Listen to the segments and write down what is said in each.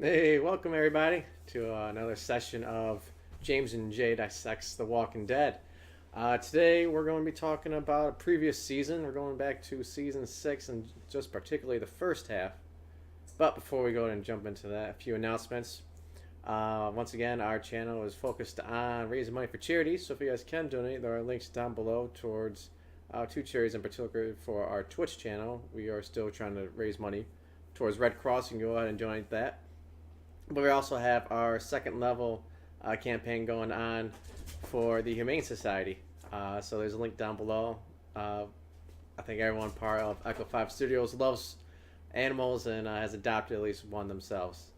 Hey, welcome everybody to another session of James and Jay Dissects The Walking Dead. Today we're going to be talking about a previous season. We're going back to season 6 and just particularly the first half. But before we go and jump into that, a few announcements. Once again, our channel is focused on raising money for charities. So if you guys can donate, there are links down below towards two charities in particular for our Twitch channel. We are still trying to raise money towards Red Cross. You can go ahead and donate that. But we also have our second level campaign going on for the Humane Society. So there's a link down below. I think everyone part of Echo 5 Studios loves animals and has adopted at least one themselves.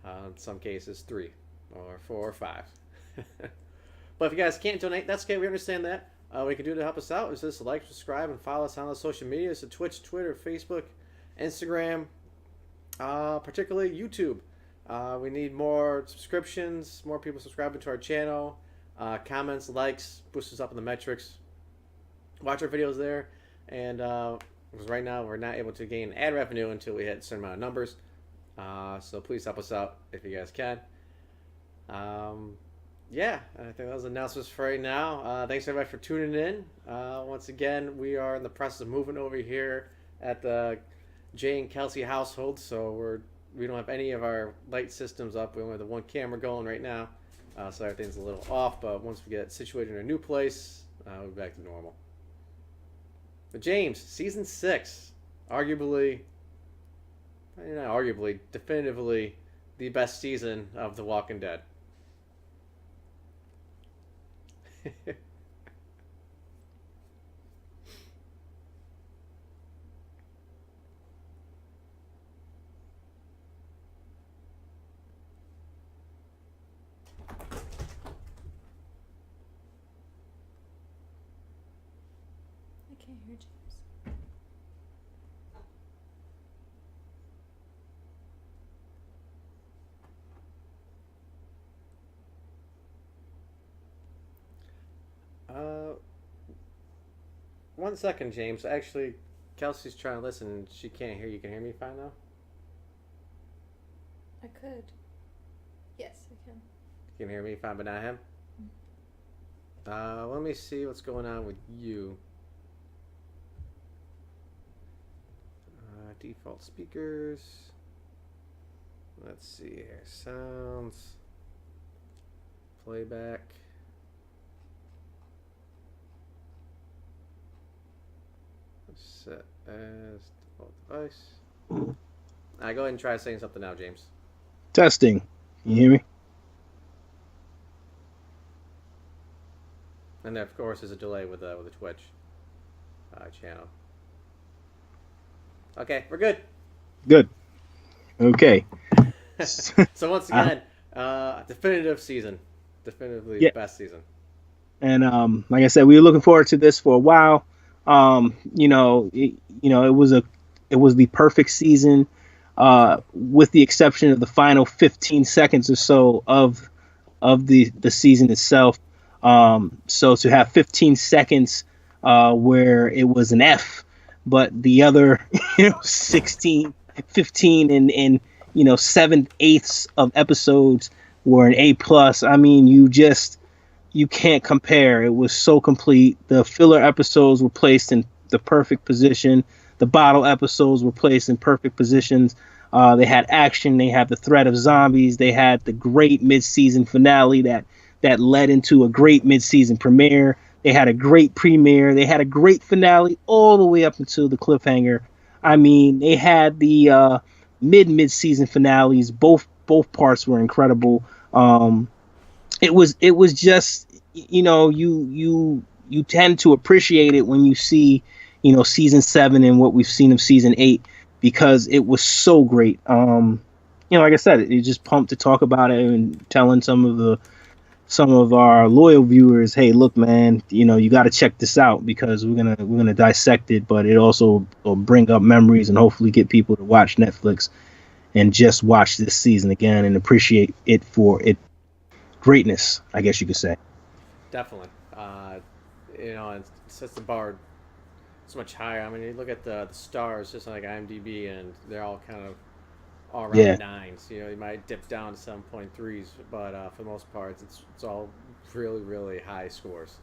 In some cases, 3 or 4 or 5. But if you guys can't donate, that's okay. We understand that. What you can do to help us out is just like, subscribe, and follow us on the social media. So Twitch, Twitter, Facebook, Instagram, particularly YouTube. We need more subscriptions, more people subscribing to our channel, comments, likes, boost us up in the metrics. Watch our videos there, and because right now we're not able to gain ad revenue until we hit a certain amount of numbers. So please help us out if you guys can. Yeah, I think that was the announcements for right now. Thanks everybody for tuning in. Once again, we are in the process of moving over here at the Jay and Kelsey household, so we don't have any of our light systems up. We only have the one camera going right now, so everything's a little off. But once we get situated in a new place, we'll be back to normal. But James, season 6, arguably, not arguably, definitively the best season of The Walking Dead. I can't hear James. uh, 1 second, James. Actually, Kelsey's trying to listen. And she can't hear you. Can you hear me fine now? I could. Yes, I can. You can hear me fine, but not him. Let me see what's going on with you. Default speakers. Let's see here. Sounds. Playback. Set as default device. Alright, go ahead and try saying something now, James. Testing. Can you hear me? And there, of course, is a delay with the Twitch channel. Okay, we're good. Good. Okay. So once again, definitive season, definitively Yeah. best season. And like I said, we were looking forward to this for a while. It was the perfect season, with the exception of the final 15 seconds or so of the season itself. So to have 15 seconds where it was an F, but the other 16, 15 and 7/8 of episodes were an A plus. I mean, you can't compare. It was so complete. The filler episodes were placed in the perfect position. The bottle episodes were placed in perfect positions. They had action. They had the threat of zombies. They had the great mid-season finale that led into a great mid-season premiere. They had a great premiere. They had a great finale all the way up until the cliffhanger. I mean, they had the mid-season finales. Both parts were incredible. It was just, you tend to appreciate it when you see season 7 and what we've seen of season 8, because it was so great. Like I said, it just pumped to talk about it and telling some of our loyal viewers, hey, look, man, you got to check this out, because we're gonna dissect it, but it also will bring up memories and hopefully get people to watch Netflix and just watch this season again and appreciate it for its greatness, I guess you could say. Definitely. It sets the bar so much higher. I mean, you look at the stars, just like IMDb, and they're all kind of all Yeah. around nines. You know, you might dip down to 7.3s, but for the most part, it's all really really high scores.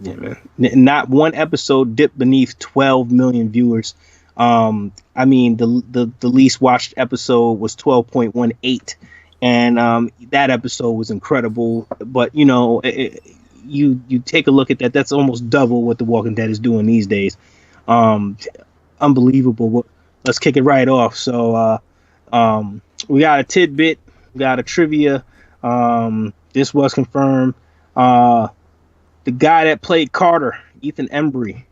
Yeah, man. Not one episode dipped beneath 12 million viewers. I mean, the least watched episode was 12.18, and that episode was incredible. But you know, you take a look at that. That's almost double what The Walking Dead is doing these days. Um, Unbelievable. Let's kick it right off. So, we got a tidbit, we got a trivia. This was confirmed. The guy that played Carter, Ethan Embry,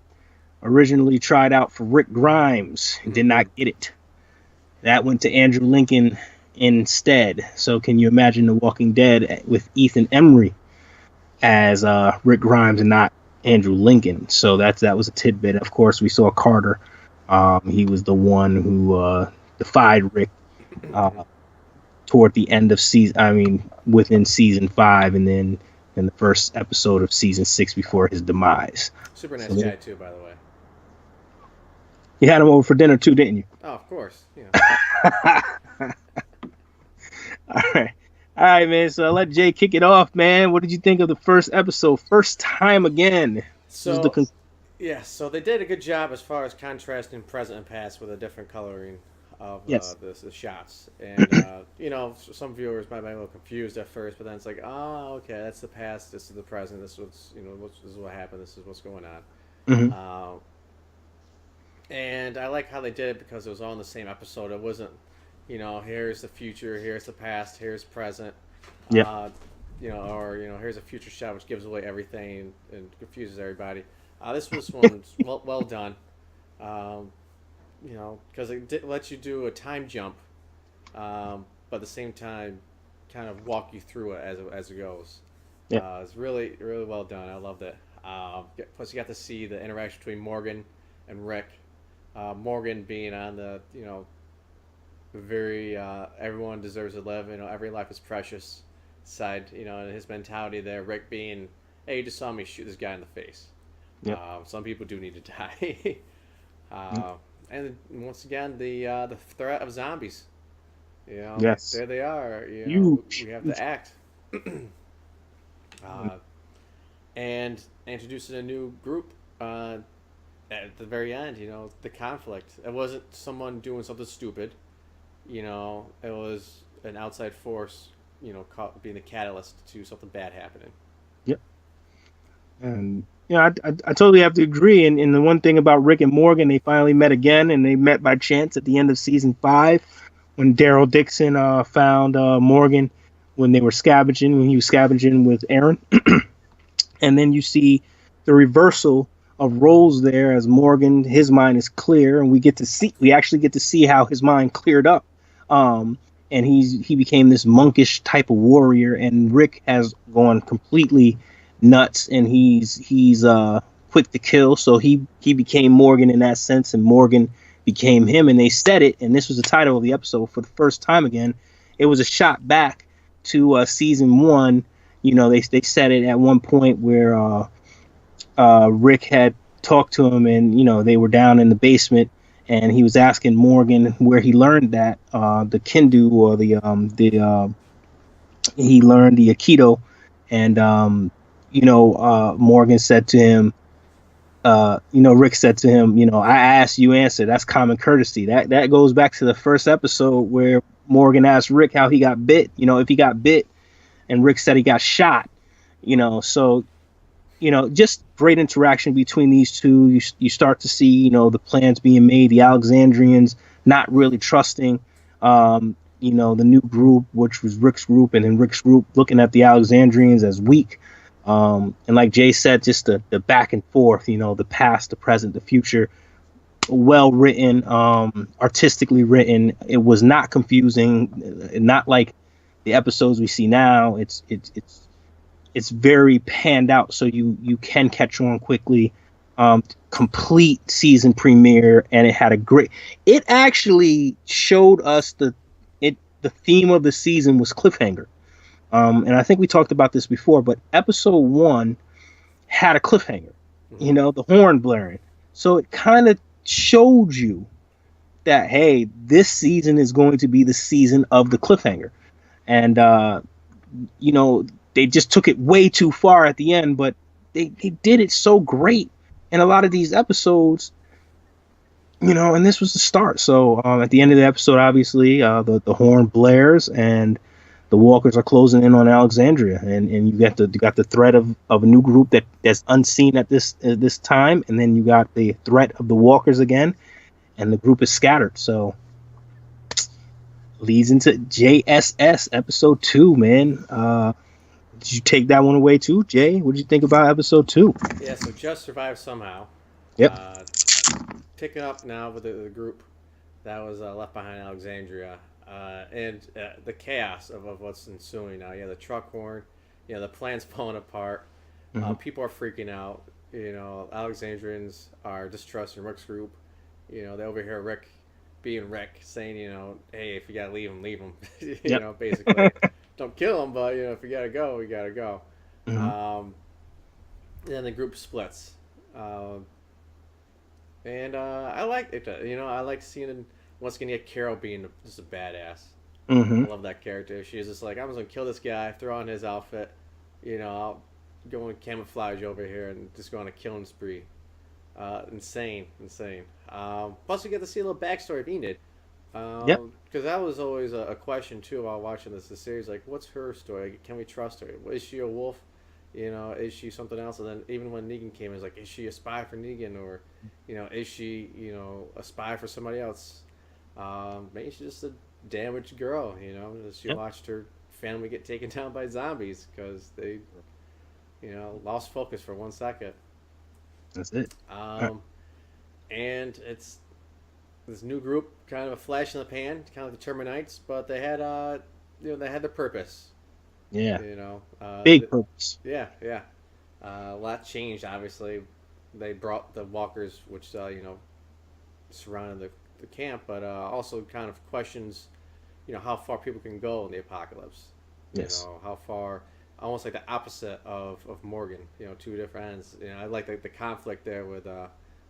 originally tried out for Rick Grimes and did not get it. That went to Andrew Lincoln instead. So can you imagine The Walking Dead with Ethan Embry as Rick Grimes and not Andrew Lincoln? So that was a tidbit. Of course, we saw Carter. He was the one who defied Rick toward the end of season. I mean, within season 5, and then in the first episode of season 6 before his demise. Super nice guy too, by the way. You had him over for dinner too, didn't you? Oh, of course. Yeah. All right, man. So I'll let Jay kick it off, man. What did you think of the first episode? First time again. So so they did a good job as far as contrasting present and past with a different coloring of the shots. And, you know, some viewers might be a little confused at first, but then it's like, oh, okay, that's the past, this is the present, this is what's, you know, this is what happened, this is what's going on. Mm-hmm. And I like how they did it because it was all in the same episode. It wasn't, you know, here's the future, here's the past, here's present. Yeah. You know, or, you know, here's a future shot which gives away everything and confuses everybody. This one's well done. You know, because it lets you do a time jump, but at the same time, kind of walk you through it as it goes. Yeah. It's really really well done. I loved it. Plus, you got to see the interaction between Morgan and Rick. Morgan being on the, you know, very everyone deserves to live. You know, every life is precious side. You know, and his mentality there. Rick being, hey, you just saw me shoot this guy in the face. Yep. Some people do need to die. And once again, the threat of zombies. You know, yes. There they are. You know, we have to act. And introducing a new group at the very end. You know, the conflict. It wasn't someone doing something stupid. You know, it was an outside force. You know, being the catalyst to something bad happening. Yep. And yeah, I totally have to agree. And the one thing about Rick and Morgan, they finally met again, and they met by chance at the end of season 5 when Daryl Dixon found Morgan when he was scavenging with Aaron. And then you see the reversal of roles there as Morgan, his mind is clear, and we actually get to see how his mind cleared up. And he became this monkish type of warrior, and Rick has gone completely nuts, and he's quick to kill. So he became Morgan in that sense, and Morgan became him. And they said it, and this was the title of the episode for the first time again. It was a shot back to season 1. You know, they said it at one point where Rick had talked to him, and you know they were down in the basement, and he was asking Morgan where he learned that the Kendu or he learned the Aikido, and Morgan said to him, Rick said to him, I asked, you answer. That's common courtesy. That goes back to the first episode where Morgan asked Rick how he got bit, if he got bit, and Rick said he got shot, so, just great interaction between these two. You start to see, the plans being made, the Alexandrians not really trusting, the new group, which was Rick's group, and then Rick's group looking at the Alexandrians as weak. And like Jay said, just the back and forth, the past, the present, the future, well written, artistically written. It was not confusing, not like the episodes we see now. It's very panned out, so you can catch on quickly. Complete season premiere, and it had it actually showed us the theme of the season was cliffhanger. And I think we talked about this before, but episode 1 had a cliffhanger, the horn blaring. So it kind of showed you that, hey, this season is going to be the season of the cliffhanger. And, you know, they just took it way too far at the end, but they did it so great in a lot of these episodes, you know, and this was the start. So at the end of the episode, obviously, the horn blares and the walkers are closing in on Alexandria, and you got the threat of a new group that's unseen at this time, and then you got the threat of the walkers again, and the group is scattered. So leads into JSS episode 2, man. Did you take that one away too, Jay? What did you think about episode 2? Yeah, so Just survived somehow. Yep. Picking up now with the group that was left behind Alexandria. And the chaos of what's ensuing now. Yeah, the truck horn, you know, the plan's falling apart. People are freaking out. You know, Alexandrians are distrusting Rick's group. You know, they overhear Rick being Rick saying, you know, hey, if you gotta leave him, leave him. you know, basically, don't kill him, but you know, if you gotta go, we gotta go. Then the group splits, and I like it. You know, I like seeing. Once again, you get Carol being just a badass. I love that character. She's just like, I'm just going to kill this guy, throw on his outfit, you know, I'll go in camouflage over here and just go on a killing spree. Insane. Plus, we get to see a little backstory of Enid. Because that was always a question, too, while watching the series. Like, what's her story? Can we trust her? Is she a wolf? You know, is she something else? And then even when Negan came, it was like, is she a spy for Negan? Or, you know, is she, you know, a spy for somebody else? Maybe she's just a damaged girl, you know. She watched her family get taken down by zombies because they, you know, lost focus for 1 second. That's it. And it's this new group, kind of a flash in the pan, kind of the Terminites, but they had, you know, they had their purpose. Yeah. You know, big purpose. Yeah. A lot changed. Obviously, they brought the walkers, which you know, surrounded the camp, but also kind of questions, you know, how far people can go in the apocalypse. Yes. You know, how far, almost like the opposite of Morgan, you know, two different ends. You know, I like the conflict there with, I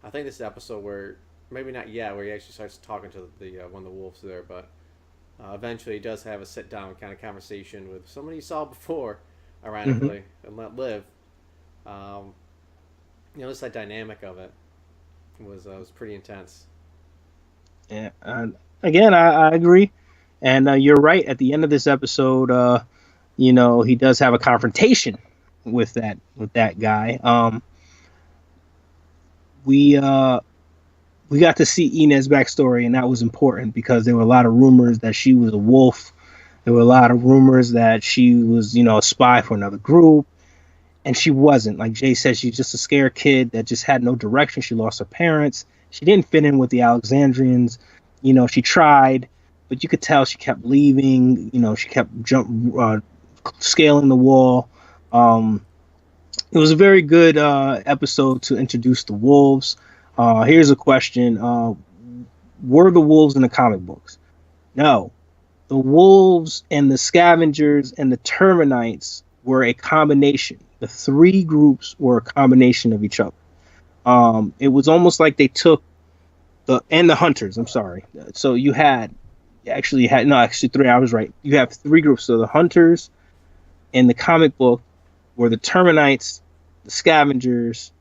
think this is the episode where, maybe not yet, where he actually starts talking to the one of the wolves there, but eventually he does have a sit-down kind of conversation with somebody he saw before, ironically, and let live. You know, just that dynamic of it was pretty intense. Yeah, again, I agree, and you're right. At the end of this episode, you know, he does have a confrontation with that guy. We got to see Inez's backstory, and that was important because there were a lot of rumors that she was a wolf. There were a lot of rumors that she was, you know, a spy for another group, and she wasn't. Like Jay said, she's just a scared kid that just had no direction. She lost her parents. She didn't fit in with the Alexandrians. You know, she tried, but you could tell she kept leaving. You know, she kept scaling the wall. It was a very good episode to introduce the wolves. Here's a question. Were the wolves in the comic books? No. The wolves and the scavengers and the terminites were a combination. The three groups were a combination of each other. It was almost like they took the hunters. I'm sorry. So you actually had 3. I was right. You have three groups. So the hunters in the comic book were the terminites, the scavengers,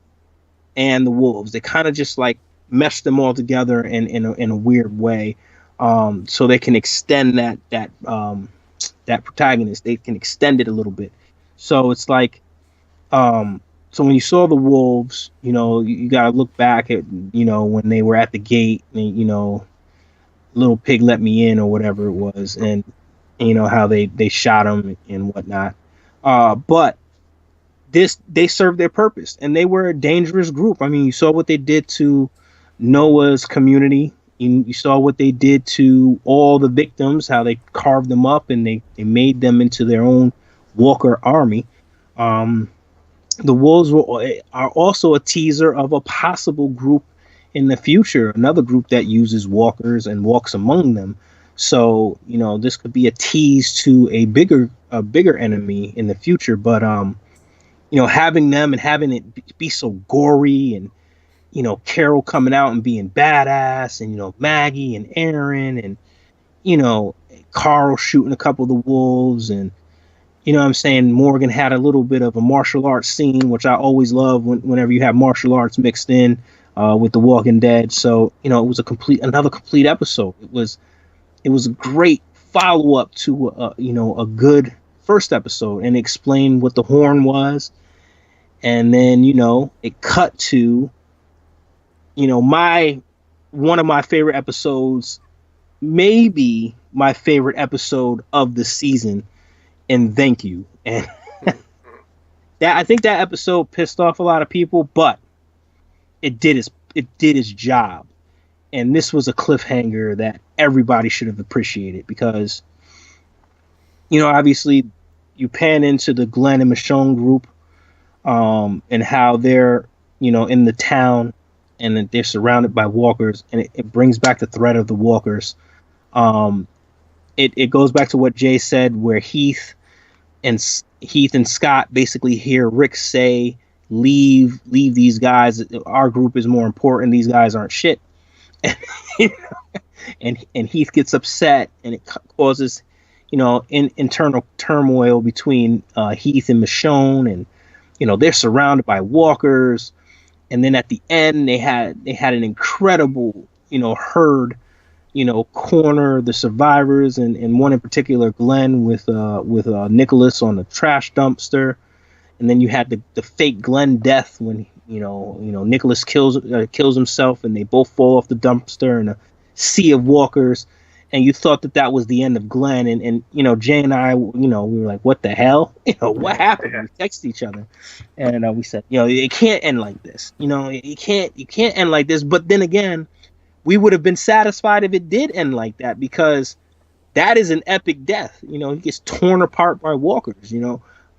and the wolves. They kind of just like meshed them all together in a weird way, so they can extend that protagonist. They can extend it a little bit. So it's like, so when you saw the wolves, you know, you gotta look back at, you know, when they were at the gate, and, you know, little pig let me in or whatever it was, and you know how they shot them and whatnot. But they served their purpose, and they were a dangerous group. I mean, you saw what they did to Noah's community. You saw what they did to all the victims, how they carved them up and they made them into their own Walker army. The wolves are also a teaser of a possible group in the future, another group that uses walkers and walks among them. So, you know, this could be a tease to a bigger enemy in the future. But you know, having them and having it be so gory and, Carol coming out and being badass, and Maggie and Aaron, and Carl shooting a couple of the wolves, and what I'm saying, Morgan had a little bit of a martial arts scene, which I always love whenever you have martial arts mixed in with The Walking Dead. So it was another complete episode. It was a great follow up to a good first episode, and explain what the horn was, and then it cut to one of my favorite episodes, maybe my favorite episode of the season, and Thank You. And I think that episode pissed off a lot of people, but it did its job. And this was a cliffhanger that everybody should have appreciated, because obviously you pan into the Glenn and Michonne group, and how they're in the town, and that they're surrounded by walkers, and it brings back the threat of the walkers. It goes back to what Jay said, where Heath and Scott basically hear Rick say, leave these guys, our group is more important, these guys aren't shit. and Heath gets upset, and it causes internal turmoil between Heath and Michonne, and they're surrounded by walkers. And then at the end, they had an incredible herd corner the survivors, and one in particular, Glenn, with Nicholas on the trash dumpster. And then you had the fake Glenn death when Nicholas kills himself, and they both fall off the dumpster in a sea of walkers. And you thought that was the end of Glenn, and Jay and I, we were like, what the hell? What happened? We texted each other, and we said, it can't end like this. You can't end like this. But then again, we would have been satisfied if it did end like that, because that is an epic death. He gets torn apart by walkers.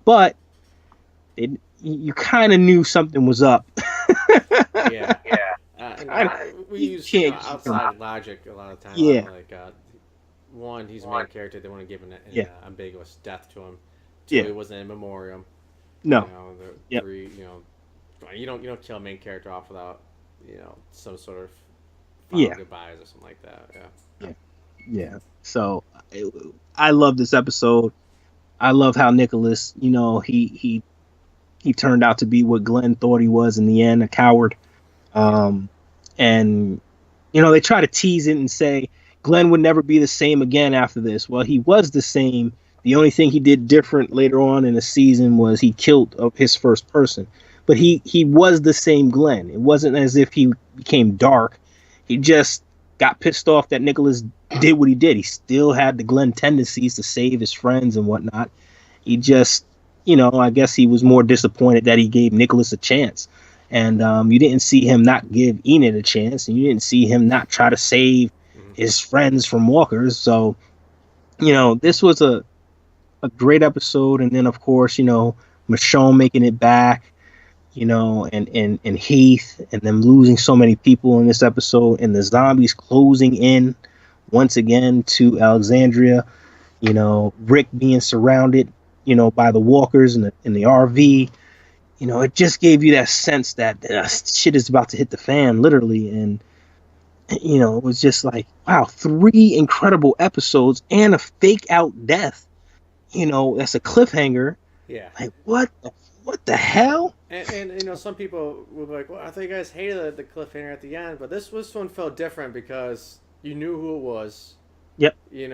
But you kind of knew something was up. Yeah. We use outside logic a lot of times. Yeah. Like, one, he's a main character. They want to give an ambiguous death to him. Two, Yeah. it wasn't in memoriam. No. Three, you don't kill a main character off without some sort of final goodbyes or something like that. Yeah. So I love this episode. I love how Nicholas, he turned out to be what Glenn thought he was in the end, a coward. And they try to tease it and say Glenn would never be the same again after this. Well, he was the same. The only thing he did different later on in the season was he killed his first person. But he was the same Glenn. It wasn't as if he became dark. He just got pissed off that Nicholas did what he did. He still had the Glenn tendencies to save his friends and whatnot. He just, I guess he was more disappointed that he gave Nicholas a chance. And you didn't see him not give Enid a chance, and you didn't see him not try to save his friends from walkers. So, this was a great episode. And then, of course, Michonne making it back, and Heath, and them losing so many people in this episode, and the zombies closing in once again to Alexandria, Rick being surrounded, by the walkers in the RV. It just gave you that sense that shit is about to hit the fan, literally. And, it was just like, wow, 3 incredible episodes and a fake out death. That's a cliffhanger. Yeah. Like, what the hell? And some people will be like, well, I thought you guys hated the cliffhanger at the end. But this one felt different because you knew who it was. Yep. You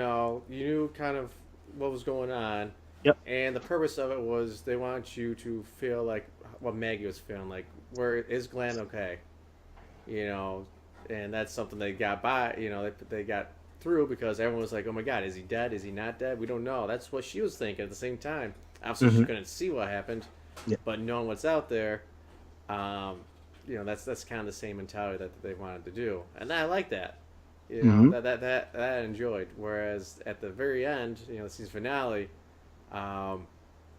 knew kind of what was going on. Yep. And the purpose of it was they want you to feel like what Maggie was feeling, like, where is Glenn okay? And that's something they got by, they got through, because everyone was like, oh my God, is he dead? Is he not dead? We don't know. That's what she was thinking at the same time. Obviously, she couldn't see what happened, but knowing what's out there, that's kind of the same mentality that they wanted to do. And I like that. That I enjoyed. Whereas at the very end, the season finale, that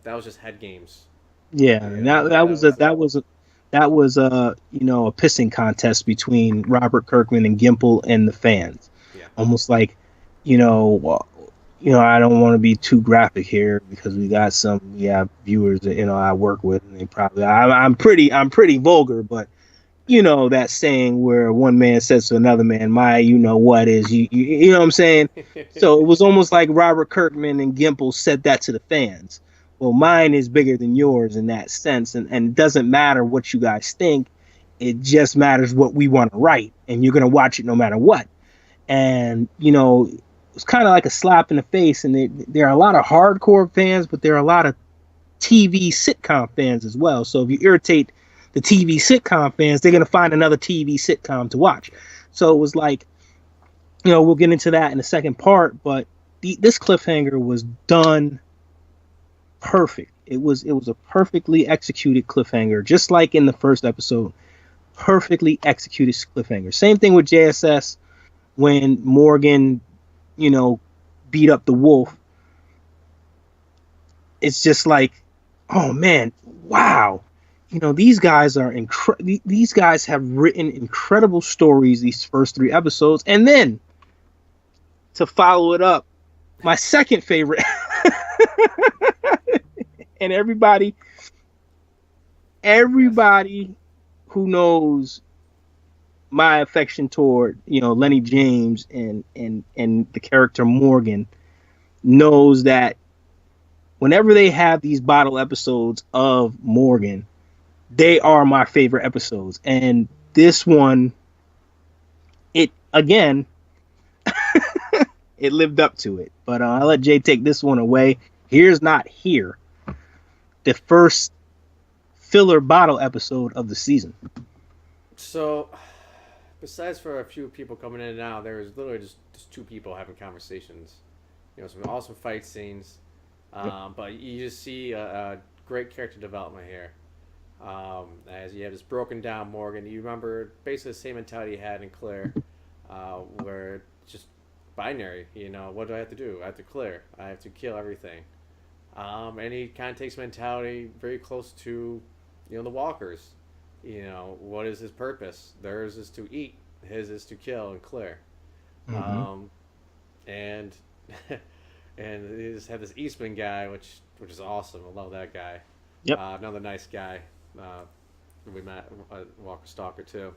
was just head games. Yeah, and that was a pissing contest between Robert Kirkman and Gimple and the fans. Yeah. Almost like, I don't want to be too graphic here because we have viewers that I work with, and they probably I'm pretty vulgar, but you know that saying where one man says to another man, "My, you know what is you know what I'm saying?" So it was almost like Robert Kirkman and Gimple said that to the fans. Well, mine is bigger than yours in that sense, and it doesn't matter what you guys think. It just matters what we want to write, and you're gonna watch it no matter what. And you know, it's kind of like a slap in the face. And there are a lot of hardcore fans, but there are a lot of TV sitcom fans as well. So if you irritate the TV sitcom fans, they're gonna find another TV sitcom to watch. So it was like, you know, we'll get into that in the second part, but this cliffhanger was done perfect. It was a perfectly executed cliffhanger, just like in the first episode. Perfectly executed cliffhanger. Same thing with JSS when Morgan, you know, beat up the wolf. It's just like, oh man, wow. You know, these guys are these guys have written incredible stories these first 3 episodes, and then to follow it up, my second favorite and everybody who knows my affection toward, you know, Lenny James and the character Morgan knows that whenever they have these bottle episodes of Morgan, they are my favorite episodes. And this one, it again, it lived up to it. But I'll let Jay take this one away. Here's Not Here, the first filler bottle episode of the season. So, besides for a few people coming in and out, there was literally just 2 people having conversations. You know, some awesome fight scenes. But you just see a great character development here. As you have this broken down Morgan. You remember basically the same mentality you had in Claire, where it's just binary. You know, what do I have to do? I have to clear. I have to kill everything. And he kind of takes mentality very close to, you know, the walkers. You know, what is his purpose? Theirs is to eat. His is to kill and clear. Mm-hmm. And and they just have this Eastman guy, which is awesome. I love that guy. Yep. Another nice guy. We met Walker Stalker too.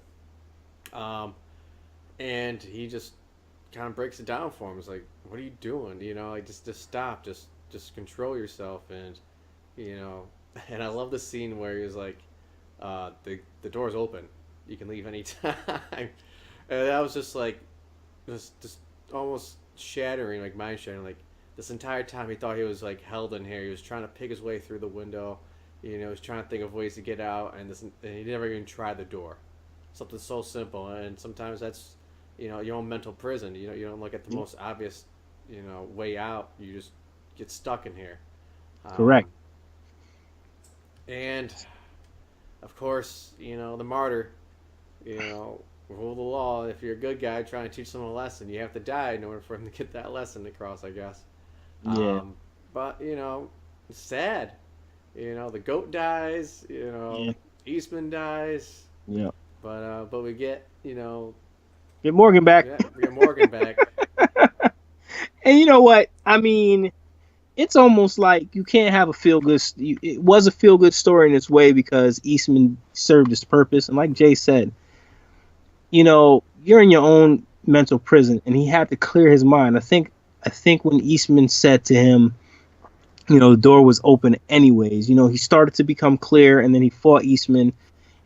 And he just kind of breaks it down for him. He's like, "What are you doing? You know, like just stop. Just control yourself." And you know, and I love the scene where he's like, the door's open. You can leave anytime." And that was just like, just almost shattering, like mind shattering. Like this entire time he thought he was like held in here. He was trying to pick his way through the window. You know, he was trying to think of ways to get out, and he never even tried the door. Something so simple, and sometimes that's, you know, your own mental prison. You know, you don't look at the most obvious, you know, way out. You just get stuck in here. Correct. And of course, you know, the martyr, you know, rule of the law. If you're a good guy trying to teach someone a lesson, you have to die in order for him to get that lesson across, I guess. Yeah. But, you know, it's sad. You know, the goat dies, you know, Eastman dies. Yeah. But we get, you know, get Morgan back. Yeah, we get Morgan back. And you know what? I mean, it's almost like you can't have a feel-good... It was a feel-good story in its way because Eastman served its purpose. And like Jay said, you know, you're in your own mental prison, and he had to clear his mind. I think when Eastman said to him, you know, the door was open anyways, you know, he started to become clear, and then he fought Eastman,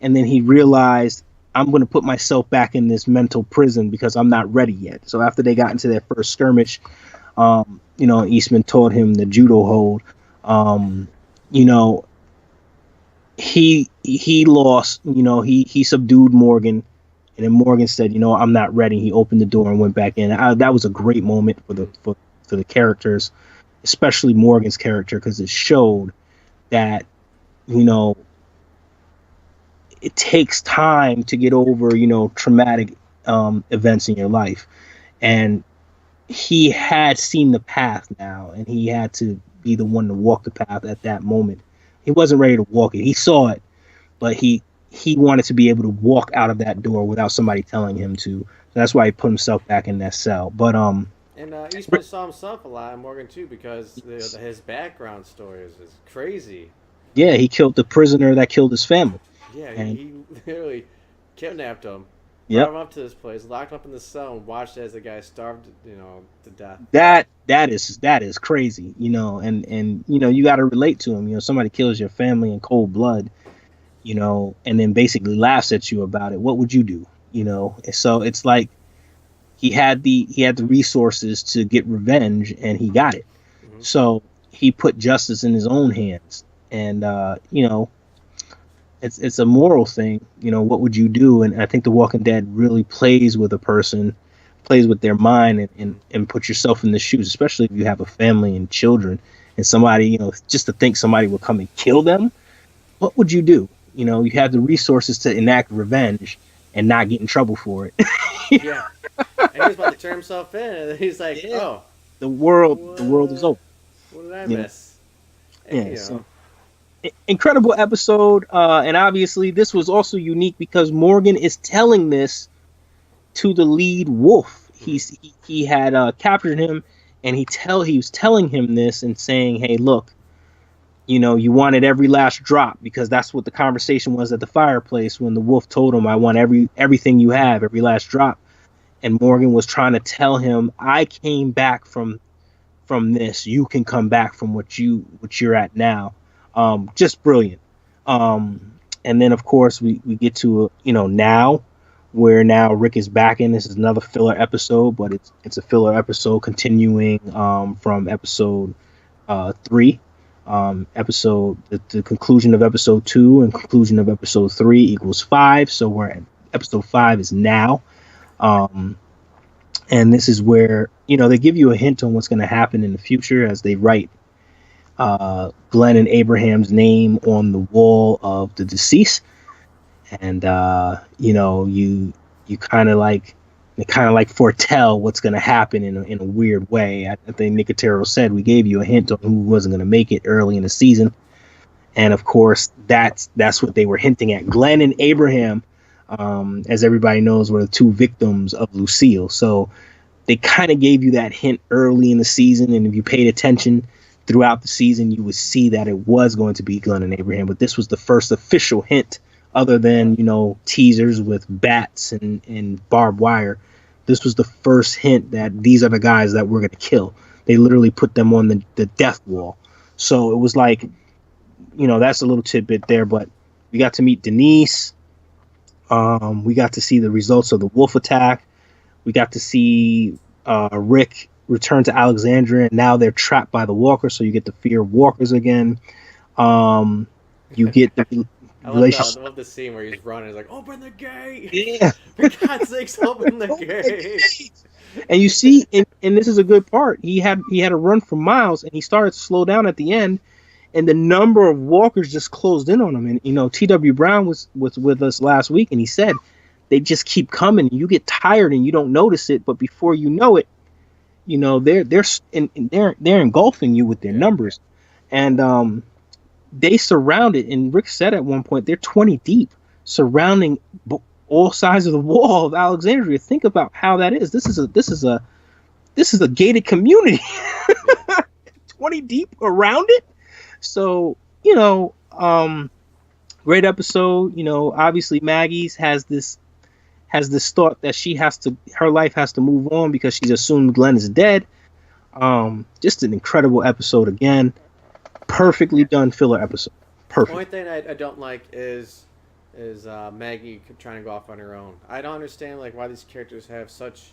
and then he realized, I'm going to put myself back in this mental prison because I'm not ready yet. So after they got into their first skirmish, you know, Eastman taught him the judo hold. You know, he lost, you know, he subdued Morgan, and then Morgan said, you know, I'm not ready. He opened the door and went back in. That was a great moment for the characters, especially Morgan's character, because it showed that, you know, it takes time to get over, you know, traumatic events in your life. And he had seen the path now, and he had to be the one to walk the path at that moment. He wasn't ready to walk it. He saw it, but he wanted to be able to walk out of that door without somebody telling him to. So that's why he put himself back in that cell. But and Eastman saw himself a lot in Morgan too, because his background story is crazy. Yeah, he killed the prisoner that killed his family. Yeah, he literally kidnapped him, Yep. brought him up to this place, locked him up in the cell, and watched as the guy starved, to death. That is crazy, and you got to relate to him. Somebody kills your family in cold blood, and then basically laughs at you about it. What would you do? And so it's like he had the resources to get revenge, and he got it. Mm-hmm. So he put justice in his own hands, and it's a moral thing. What would you do? And I think The Walking Dead really plays with a person, plays with their mind, and put yourself in the shoes, especially if you have a family and children, and somebody, just to think somebody will come and kill them. What would you do? You have the resources to enact revenge and not get in trouble for it. Yeah. And he was about to turn himself in, and he's like, Yeah. "Oh, The world is over. what did I Yeah. miss?" And, Yeah, so incredible episode, and obviously this was also unique because Morgan is telling this to the lead wolf. He had captured him, and he was telling him this and saying, "Hey, look, you wanted every last drop," because that's what the conversation was at the fireplace when the wolf told him, "I want everything you have, every last drop." And Morgan was trying to tell him, "I came back from this. You can come back from what you're at now." Just brilliant. And then of course we get to now, where now Rick is back in. This is another filler episode, but it's a filler episode continuing from episode 3. Episode the conclusion of episode 2 and conclusion of episode 3 equals 5. So we're at episode 5 is now. And this is where they give you a hint on what's going to happen in the future as they write Glenn and Abraham's name on the wall of the deceased, and you kind of like foretell what's going to happen in a weird way. I think Nicotero said we gave you a hint on who wasn't going to make it early in the season, and of course that's what they were hinting at. Glenn and Abraham, as everybody knows, were the 2 victims of Lucille, so they kind of gave you that hint early in the season, and if you paid attention throughout the season, you would see that it was going to be Glenn and Abraham. But this was the first official hint, other than teasers with bats and barbed wire. This was the first hint that these are the guys that we're going to kill. They literally put them on the death wall. So it was like, that's a little tidbit there. But we got to meet Denise. We got to see the results of the wolf attack. We got to see Rick return to Alexandria, and now they're trapped by the walkers, so you get to fear walkers again. You get the relationship. I love the scene where he's running. He's like, "Open the gate!" Yeah. For God's sakes, open the gate! And you see, and this is a good part. He had a run for miles, and he started to slow down at the end, and the number of walkers just closed in on him. And T.W. Brown was with us last week, and he said they just keep coming. You get tired, and you don't notice it, but before you know it, they're engulfing you with their numbers, and they surrounded. And Rick said at one point they're 20 deep, surrounding all sides of the wall of Alexandria. Think about how that is. This is a gated community, 20 deep around it. So great episode. Obviously Maggie's has this thought that her life has to move on because she's assumed Glenn is dead. Just an incredible episode again. Perfectly done filler episode. Perfect. The only thing I don't like is Maggie trying to go off on her own. I don't understand why these characters have such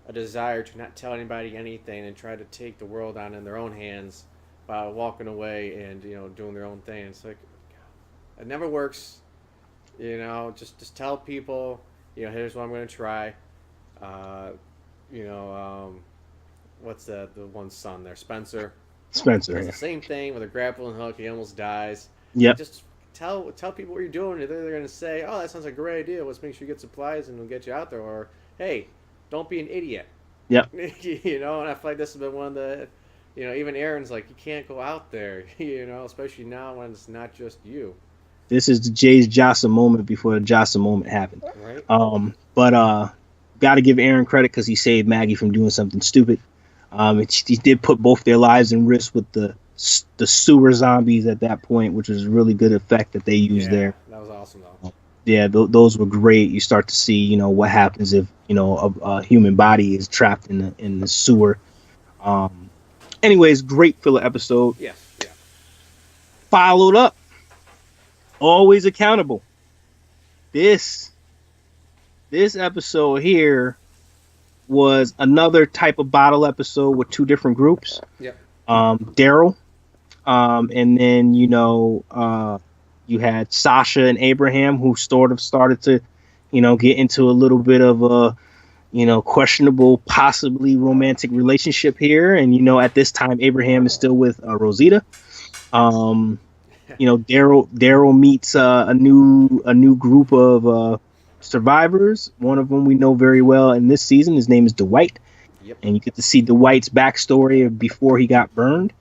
a desire to not tell anybody anything and try to take the world on in their own hands by walking away and doing their own thing. It's like, it never works. Just tell people. Here's what I'm going to try. What's the one son there? Spencer. Spencer. It's the same thing with a grappling hook. He almost dies. Yep. Just tell people what you're doing. Either they're going to say, "Oh, that sounds like a great idea. Let's make sure you get supplies and we'll get you out there." Or, "Hey, don't be an idiot." Yep. And I feel like this has been one of the, even Aaron's like, you can't go out there, especially now when it's not just you. This is the Jay's Jossa moment before the Jossa moment happened. Right. But got to give Aaron credit because he saved Maggie from doing something stupid. He did put both their lives in risk with the sewer zombies at that point, which was a really good effect that they used there. That was awesome, though. yeah, those were great. You start to see, what happens if a human body is trapped in the sewer. Um, anyways, great filler episode. Yes, yeah. Followed up, always accountable. This episode here was another type of bottle episode with two different groups. Yep. Daryl, and then you had Sasha and Abraham, who sort of started to get into a little bit of a questionable, possibly romantic relationship here. And at this time Abraham is still with Rosita. Daryl meets a new group of survivors. One of them we know very well in this season. His name is Dwight. Yep. And you get to see Dwight's backstory of before he got burned.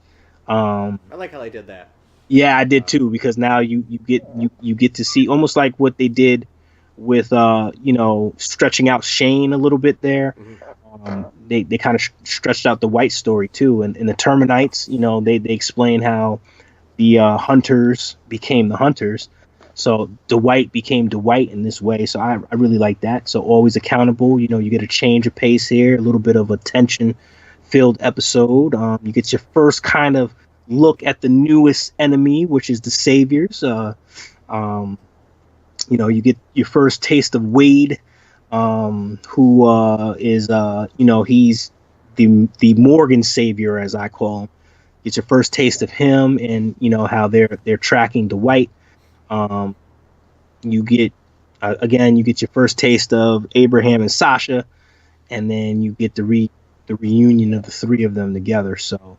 I like how they did that. Yeah, I did too, because now you get to see almost like what they did with stretching out Shane a little bit there. Mm-hmm. They kind of stretched out the White story too, and in the Terminites, they explain how the hunters became the hunters. So Dwight became Dwight in this way. So I really like that. So always accountable. You get a change of pace here, a little bit of a tension-filled episode. You get your first kind of look at the newest enemy, which is the Saviors. You get your first taste of Wade, who is he's the Morgan Savior, as I call him. Get your first taste of him, and how they're tracking Dwight. You get your first taste of Abraham and Sasha, and then you get the reunion of the three of them together. So,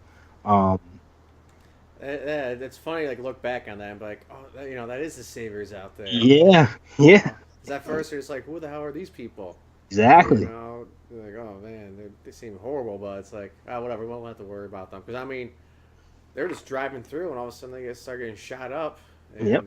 it's funny, like look back on that and be like, oh, that is the Saviors out there. yeah. Because at first you're just like, who the hell are these people? Exactly. You're like, oh man, they seem horrible, but it's like, whatever, we won't have to worry about them. Because I mean, they're just driving through, and all of a sudden they start getting shot up. And Yep.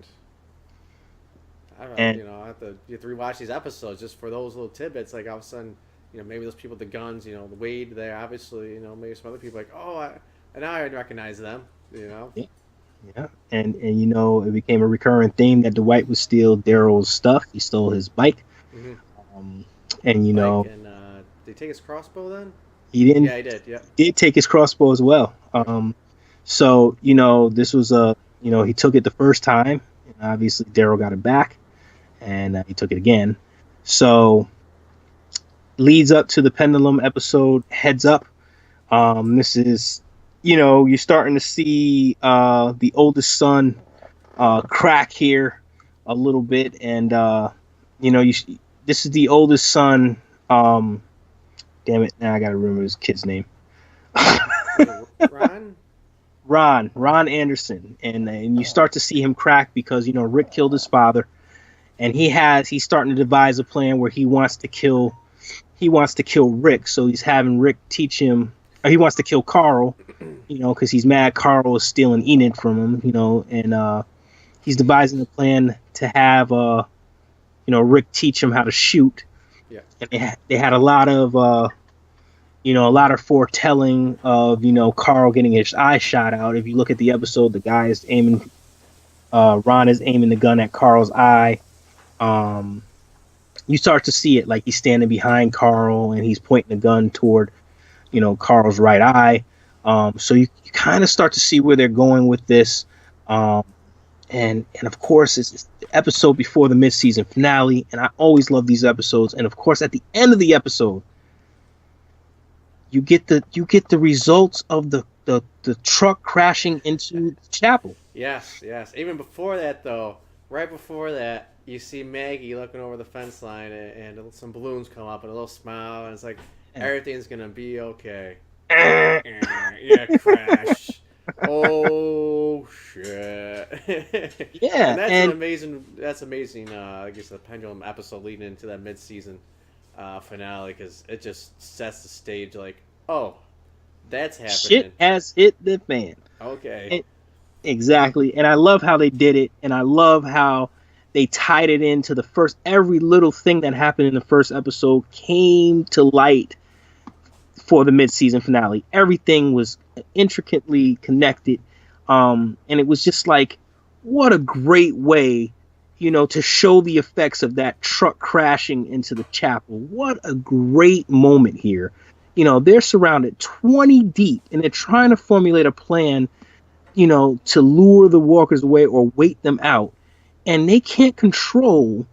I don't know, I have to rewatch these episodes just for those little tidbits. Like all of a sudden, maybe those people with the guns, the Wade there, obviously, maybe some other people like, oh, now I recognize them. Yeah, and it became a recurring theme that Dwight would steal Daryl's stuff. He stole his bike. Mm-hmm. And did he take his crossbow then? He didn't. Yeah, he did. Yeah, did take his crossbow as well. So this was he took it the first time, and obviously Daryl got it back, and he took it again. So leads up to the Pendulum episode. Heads Up. This is you're starting to see the oldest son crack here a little bit, and this is the oldest son. Damn it! Now I gotta remember his kid's name. Ron Anderson, and you start to see him crack because Rick killed his father, and he's starting to devise a plan where he wants to kill Rick. So he's having Rick teach him. Or he wants to kill Carl, because he's mad Carl is stealing Enid from him, and he's devising a plan to have Rick teach him how to shoot. Yeah. And they had a lot of foretelling of Carl getting his eye shot out. If you look at the episode, the guy is aiming, Ron is aiming the gun at Carl's eye. You start to see it, like he's standing behind Carl and he's pointing the gun toward Carl's right eye. So you kind of start to see where they're going with this. And of course it's the episode before the mid-season finale, and I always love these episodes. And of course at the end of the episode, you get the results of the truck crashing into the chapel. Yes. Even before that, though, right before that, you see Maggie looking over the fence line, and some balloons come up, and a little smile, and it's like, everything's gonna be okay. Yeah, crash. Oh shit. Yeah, and that's amazing. I guess the Pendulum episode leading into that mid-season finale, because it just sets the stage. Like, oh, that's happening. Shit has hit the fan. Okay. Exactly, and I love how they did it, and I love how they tied it into the first. Every little thing that happened in the first episode came to light for the mid-season finale. Everything was intricately connected, and it was just like, what a great way, to show the effects of that truck crashing into the chapel. What a great moment here. They're surrounded 20 deep, and they're trying to formulate a plan, to lure the walkers away or wait them out. And they can't control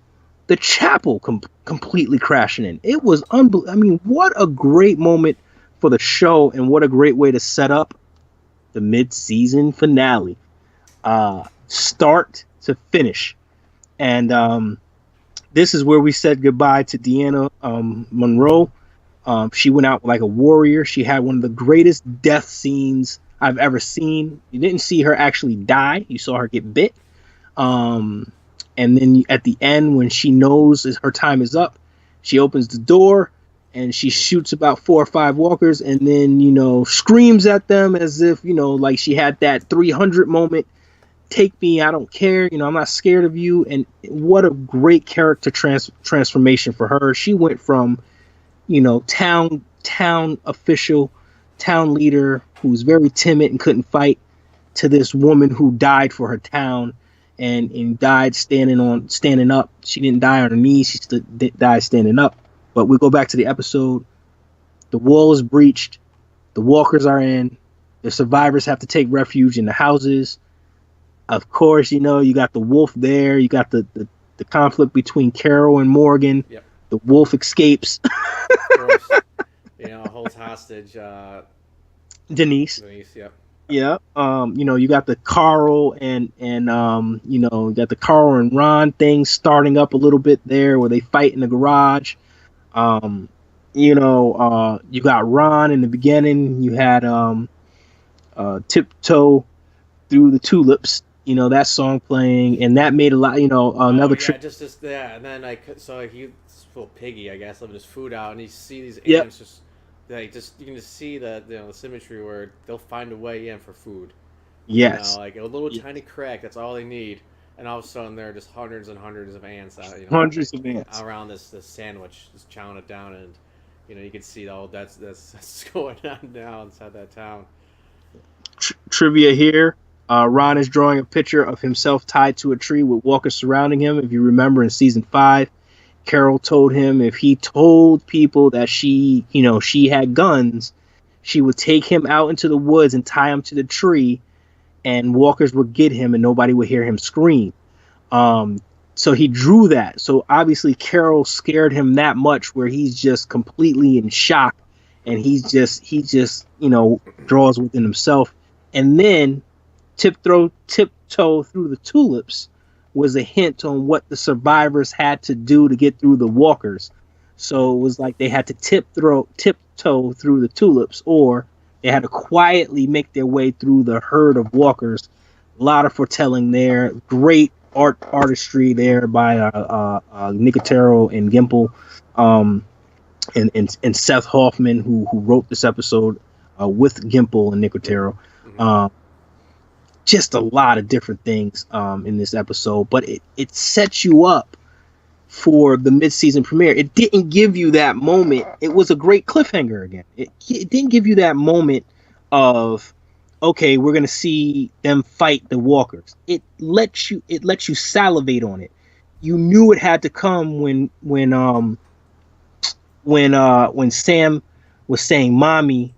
the chapel completely crashing in. It was unbelievable. I mean, what a great moment for the show, and what a great way to set up the mid-season finale. Start to finish. And this is where we said goodbye to Deanna Monroe. She went out like a warrior. She had one of the greatest death scenes I've ever seen. You didn't see her actually die. You saw her get bit. And then at the end, when she knows her time is up, she opens the door and she shoots about 4 or 5 walkers, and then, screams at them as if, like she had that 300 moment. Take me, I don't care. I'm not scared of you. And what a great character transformation for her. She went from, town official, town leader who's very timid and couldn't fight, to this woman who died for her town and died standing up. She didn't die on her knees. She died standing up. But we go back to the episode. The wall is breached. The walkers are in. The survivors have to take refuge in the houses. Of course, you got the wolf there. You got the conflict between Carol and Morgan. Yep. The wolf escapes. Of course. Holds hostage Denise. Yep. Yeah. You got the Carl and you got the Carl and Ron thing starting up a little bit there, where they fight in the garage. You got Ron in the beginning. You had Tiptoe Through the Tulips. That song playing, and that made a lot. Another trip. And then so he little piggy, I guess, living his food out, and you see these ants you can just see the symmetry where they'll find a way in for food. Yes. Like a little tiny crack. That's all they need, and all of a sudden there are just hundreds and hundreds of ants. Hundreds of ants around this sandwich, just chowing it down, and you can see that's going on now inside that town. Trivia here. Ron is drawing a picture of himself tied to a tree with walkers surrounding him. If you remember in season 5, Carol told him if he told people that she had guns, she would take him out into the woods and tie him to the tree, and walkers would get him and nobody would hear him scream. So he drew that. So obviously Carol scared him that much where he's just completely in shock, and he just draws within himself. And then Tiptoe Through the Tulips was a hint on what the survivors had to do to get through the walkers. So it was like they had to tiptoe through the tulips, or they had to quietly make their way through the herd of walkers. A lot of foretelling there. Great artistry there by Nicotero and Gimple, and Seth Hoffman, who wrote this episode with Gimple and Nicotero. Just a lot of different things in this episode, but it sets you up for the mid-season premiere. It didn't give you that moment. It was a great cliffhanger again. It didn't give you that moment of, okay, we're gonna see them fight the walkers. It lets you salivate on it. You knew it had to come when Sam was saying "mommy."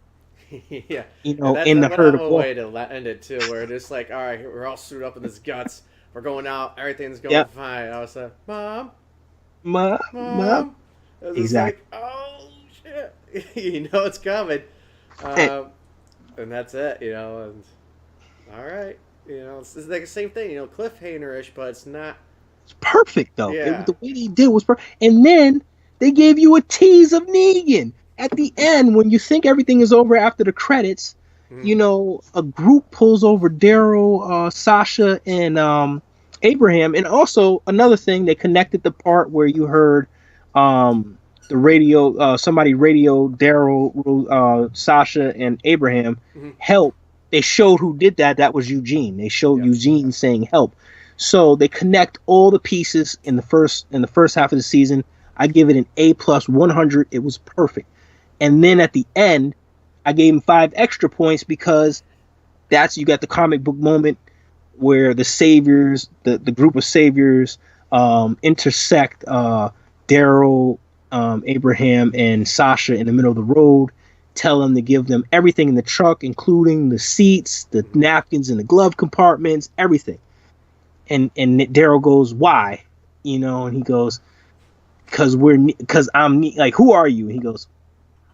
Yeah, in the herd of walkers. Way to end it too, where it's just like, all right, we're all suited up in this guts. We're going out. Everything's going fine. I was like, Mom. Exactly. Like, oh shit, it's coming, and that's it. And all right, it's like the same thing. Cliffhanger-ish, but it's not. It's perfect though. Yeah. The way they did was perfect, and then they gave you a tease of Negan. At the end, when you think everything is over after the credits, a group pulls over Daryl, Sasha, and Abraham. And also, another thing, they connected the part where you heard the radio, somebody radio Daryl, Sasha, and Abraham help. They showed who did that. That was Eugene. They showed Eugene saying help. So they connect all the pieces in the first half of the season. I give it an A+ 100. It was perfect. And then at the end, I gave him 5 extra points because you got the comic book moment where the saviors, the group of saviors, intersect Daryl, Abraham, and Sasha in the middle of the road. Tell them to give them everything in the truck, including the seats, the napkins, and the glove compartments, everything. And Daryl goes, "Why?" And he goes, "Because I'm like, who are you?" And he goes,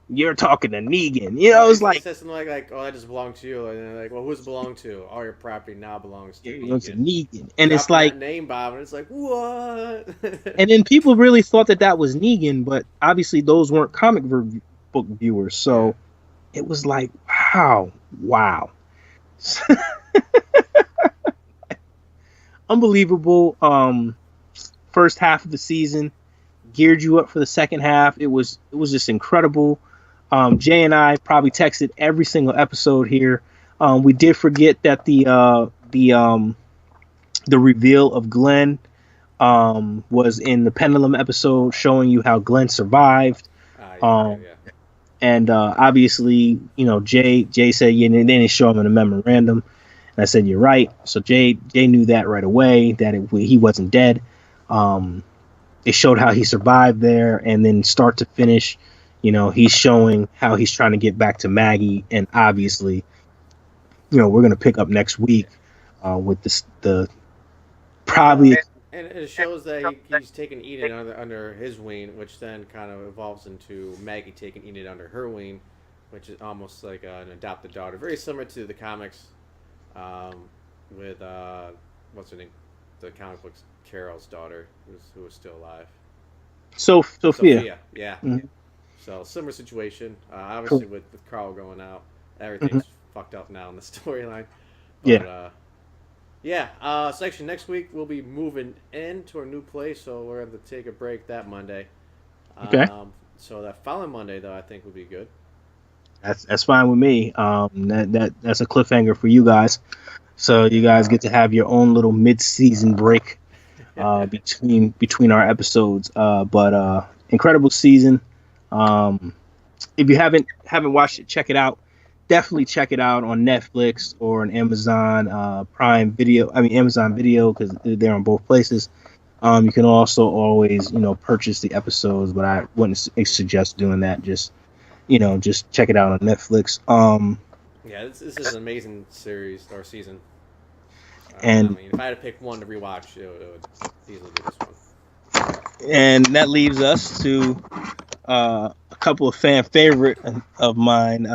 "You're talking to Negan." It's He like, says something like, "Oh, that just belongs to you." And they're like, "Well, who's it belong to? All your property now belongs to Negan." Negan, and it's Dropping like that name bomb, and it's like, what? and then people really thought that was Negan, but obviously those weren't book viewers, so it was like, wow, unbelievable. First half of the season geared you up for the second half. It was just incredible. Jay and I probably texted every single episode here. We did forget that the reveal of Glenn was in the Pendulum episode, showing you how Glenn survived. And obviously, Jay said, yeah, and then they show him in a memorandum. And I said, you're right. So Jay knew that right away, that he wasn't dead. It showed how he survived there, and then start to finish, he's showing how he's trying to get back to Maggie. And obviously, we're going to pick up next week with the probably. And it shows that he's taking Enid under his wing, which then kind of evolves into Maggie taking Enid under her wing, which is almost like an adopted daughter. Very similar to the comics with, what's her name? The comic books, Carol's daughter, who was still alive. Sophia. Yeah. Mm-hmm. So, similar situation. Obviously, with Carl going out, everything's fucked up now in the storyline. So actually next week we'll be moving into our new place, so we're going to take a break that Monday. Okay. So that following Monday, though, I think would be good. That's fine with me. That's a cliffhanger for you guys. So you guys get to have your own little mid-season break between our episodes. But incredible season. If you haven't watched it, check it out. Definitely check it out on Netflix or on Amazon Prime Video. Amazon Video, because they're on both places. You can also always, purchase the episodes, but I wouldn't suggest doing that. Just check it out on Netflix. This is an amazing series or season. And if I had to pick one to rewatch, it would easily be this one. And that leaves us to a couple of fan favorite of mine.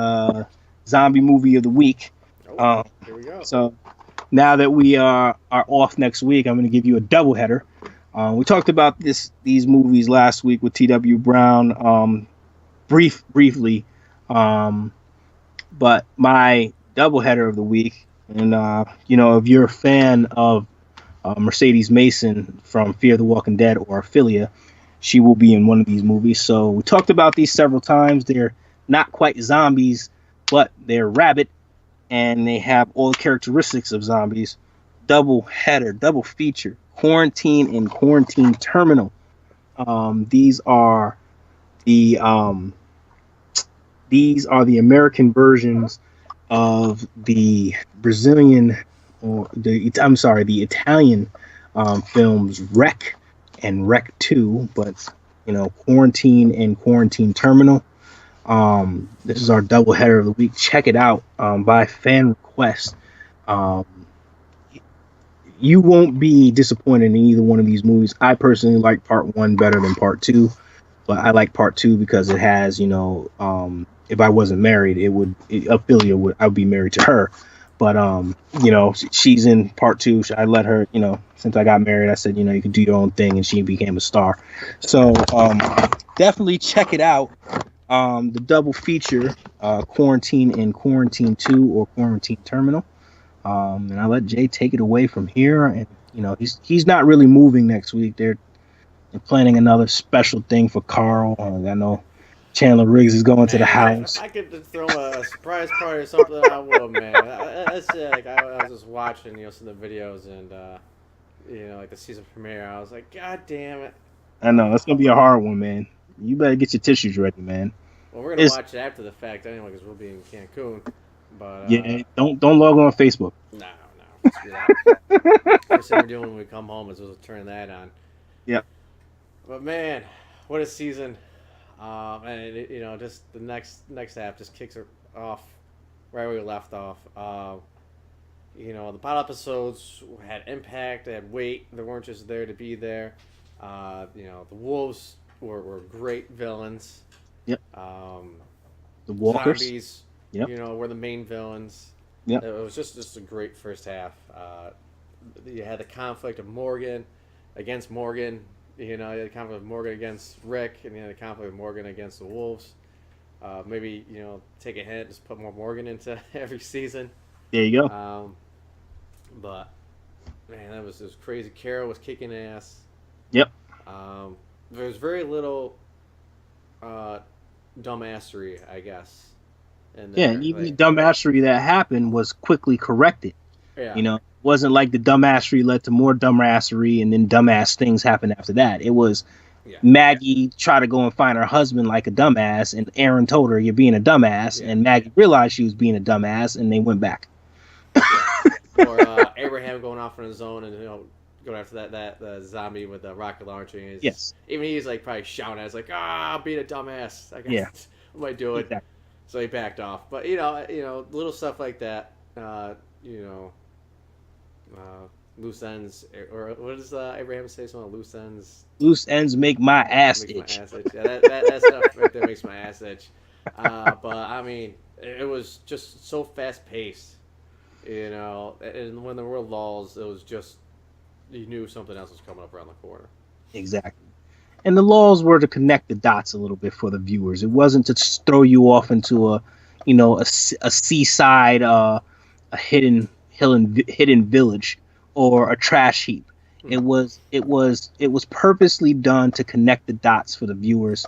Zombie movie of the week. Here we go. So now that we are off next week, I'm going to give you a doubleheader. We talked about these movies last week with T.W. Brown briefly, but my doubleheader of the week, and if you're a fan of Mercedes Mason from Fear the Walking Dead or Ophelia, she will be in one of these movies. So we talked about these several times. They're not quite zombies, but they're rabid, and they have all the characteristics of zombies. Double header, double feature, Quarantine and Quarantine Terminal. These are the American versions of the Brazilian, the Italian films Wreck and Wreck 2, but Quarantine and Quarantine Terminal. This is our double header of the week. Check it out by fan request. You won't be disappointed in either one of these movies. I personally like part 1 better than part 2, but I like part 2 because it has, if I wasn't married, Ophelia I would be married to her. But she's in part 2. I let her, since I got married, I said, you can do your own thing, and she became a star. So definitely check it out. The double feature, Quarantine and Quarantine 2 or Quarantine Terminal. And I'll let Jay take it away from here. And he's not really moving next week. They're planning another special thing for Carl. I know Chandler Riggs is going to the house. If I could throw a surprise party or something, I would, man. That's it. I was just watching, some of the videos and like the season premiere. I was like, God damn it. I know it's gonna be a hard one, man. You better get your tissues ready, man. Well, we're gonna watch it after the fact anyway, because we'll be in Cancun. But don't log on Facebook. No. First thing we're doing when we come home is we'll turn that on. Yep. But man, what a season! And just the next half just kicks her off right where we left off. The pilot episodes had impact, they had weight. They weren't just there to be there. The wolves were great villains. Yep. Um, The walkers. Zombies, Yep. were the main villains. Yep. It was just a great first half. You had the conflict of Morgan against Morgan. You had the conflict of Morgan against Rick, and you had the conflict of Morgan against the Wolves. Maybe take a hint, just put more Morgan into every season. There you go. But man, it was crazy. Carol was kicking ass. Yep. There's very little dumbassery, I guess. In Yeah, there. and even the dumbassery that happened was quickly corrected. Yeah. It wasn't like the dumbassery led to more dumbassery and then dumbass things happened after that. It was Maggie tried to go and find her husband like a dumbass, and Aaron told her, "You're being a dumbass," and Maggie realized she was being a dumbass, and they went back. Or Abraham going off on his own and going after that zombie with the rocket launcher. And even he's like probably shouting at us like, I'm being a dumbass. I guess what am I doing? Exactly. So he backed off. But little stuff like that. Loose ends, or what does Abraham say? Something loose ends. Loose ends make my ass itch. Yeah, that stuff right there makes my ass itch. But I mean, it was just so fast paced. And when the world lulls, it was just you knew something else was coming up around the corner. Exactly. And the laws were to connect the dots a little bit for the viewers. It wasn't to throw you off into a seaside, a hidden village or a trash heap. It was purposely done to connect the dots for the viewers,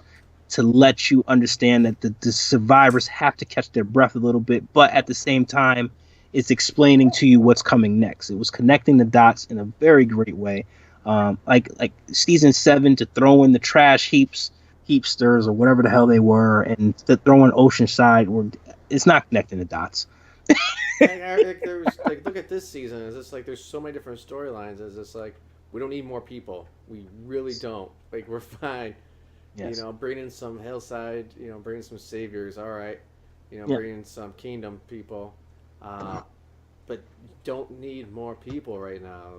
to let you understand that the survivors have to catch their breath a little bit, but at the same time, it's explaining to you what's coming next. It was connecting the dots in a very great way. Like season 7 to throw in the trash heapsters or whatever the hell they were, and to throw in Oceanside, it's not connecting the dots. Look at this season. It's just like there's so many different storylines. It's just like we don't need more people. We really don't. Like we're fine. Yes. Bring in some hillside. Bring in some saviors. All right. Bring in some kingdom people. But don't need more people right now.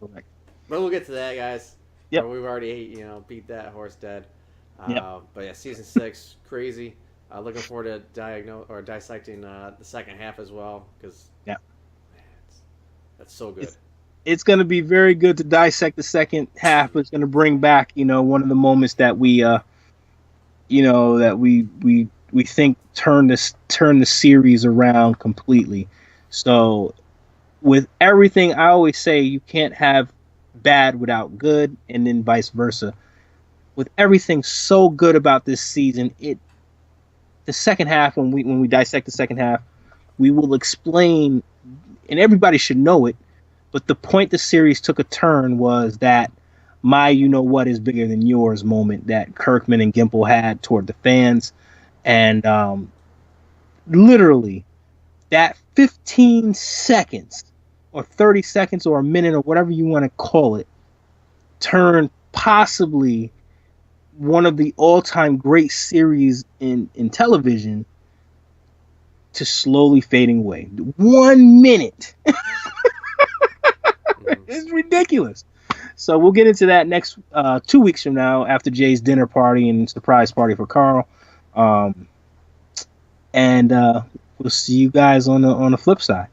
Correct. But we'll get to that, guys. Yep. We've already beat that horse dead. But yeah, season 6, crazy. Looking forward to dissecting the second half as well, because that's so good. It's going to be very good to dissect the second half. It's going to bring back one of the moments that we think turn the series around completely. So with everything, I always say you can't have bad without good, and then vice versa. With everything so good about this season, the second half, when we dissect the second half, we will explain, and everybody should know it, but the point the series took a turn was that my you-know-what is bigger than yours moment that Kirkman and Gimple had toward the fans. And literally, that 15 seconds or 30 seconds or a minute or whatever you want to call it turned possibly one of the all-time great series in television to slowly fading away. 1 minute. It's ridiculous. So we'll get into that next 2 weeks from now after Jay's dinner party and surprise party for Carl. And we'll see you guys on the flip side.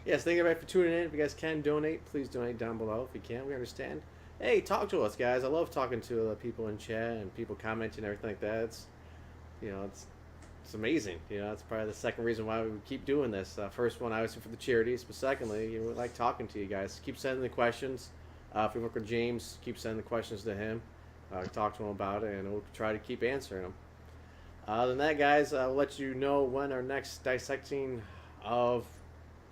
Yes, thank you everybody for tuning in. If you guys can donate, please donate down below. If you can't, we understand. Hey, talk to us, guys. I love talking to people in chat and people commenting and everything like that. It's amazing. It's probably the second reason why we keep doing this. First one, obviously, for the charities, but secondly, we like talking to you guys. Keep sending the questions. If you work with James, keep sending the questions to him. Talk to him about it, and we'll try to keep answering them. Other than that, guys, we'll let you know when our next dissecting of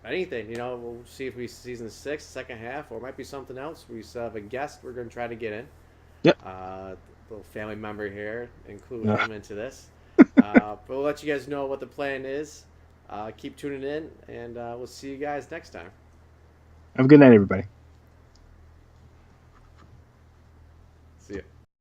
anything. We'll see if we season 6, second half, or it might be something else. We still have a guest we're going to try to get in. Yep. Little family member here, include him into this. But we'll let you guys know what the plan is. Keep tuning in, and we'll see you guys next time. Have a good night, everybody. See ya.